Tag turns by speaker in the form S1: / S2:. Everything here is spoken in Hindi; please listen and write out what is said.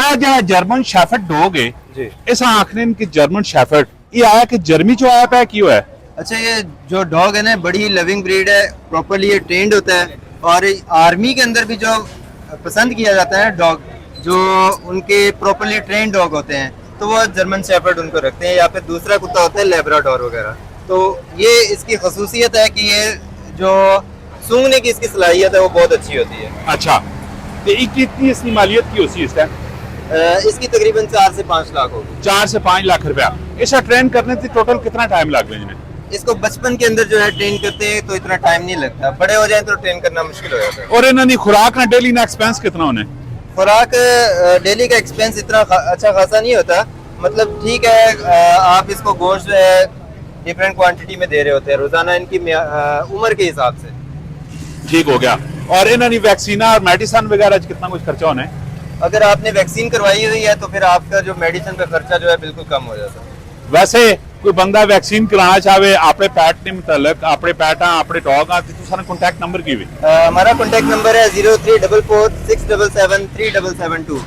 S1: ਇਹ ਜਿਹੜਾ ਜਰਮਨ ਸ਼ੈਫਰਡ ਡੌਗ ਹੈ
S2: जी।
S1: ਇਸ ਆਖਨੇ ਕਿ ਜਰਮਨ ਸ਼ੈਫਰਡ ਇਹ ਆਇਆ ਕਿ ਜਰਮਨੀ ਚੋਂ ਆਇਆ ਪਿਆ ਕੀ ਹੋਇਆ?
S2: अच्छा, ये जो डॉग है ना बड़ी लविंग ब्रीड है, प्रॉपरली ये ट्रेंड होता है। और आर्मी के अंदर भी जो पसंद किया जाता है डॉग, जो उनके प्रॉपरली ट्रेंड डॉग होते हैं, तो वो जर्मन शेफर्ड उनको रखते हैं, या फिर दूसरा कुत्ता होता है लेब्राडोर वगैरह। तो ये इसकी खसूसियत है कि ये जो सूंघने की इसकी सलाहियत है वो बहुत अच्छी होती है।
S1: अच्छा ਤੇ ਇਹ ਕਿੰਨੀ इसकी मालियत की होती है इस टाइम?
S2: इसकी तकरीबन 4 से 5 लाख होगी।
S1: 4 से 5 लाख रुपया। इसे ट्रेन करने से टोटल कितना टाइम लग गया?
S2: इसको बचपन के अंदर जो है ट्रेन करते हैं तो इतना टाइम नहीं लगता, बड़े हो जाए तो ट्रेन करना मुश्किल हो जाता है।
S1: और इन्होंने खुराक ना डेली ना एक्सपेंस कितना होने?
S2: खुराक डेली का एक्सपेंस इतना अच्छा खासा नहीं होता, मतलब ठीक है। आप इसको गोश्त डिफरेंट क्वांटिटी में दे रहे होते हैं रोजाना इनकी उम्र के हिसाब से।
S1: ठीक हो गया। और इन्होंने वैक्सीन और मेडिसिन वगैरह कितना कुछ खर्चा होना है?
S2: अगर आपने वैक्सीन करवाई हुई है तो फिर आपका जो मेडिसिन का खर्चा जो है बिल्कुल कम हो जाता है।
S1: वैसे कोई बंदा वैक्सीन कराना चाहे अपने पैट ने मुतलक अपने पैट अपने डॉग तो सारा कॉन्टैक्ट नंबर की भी?
S2: हमारा कॉन्टैक्ट नंबर है 0344 677 3772।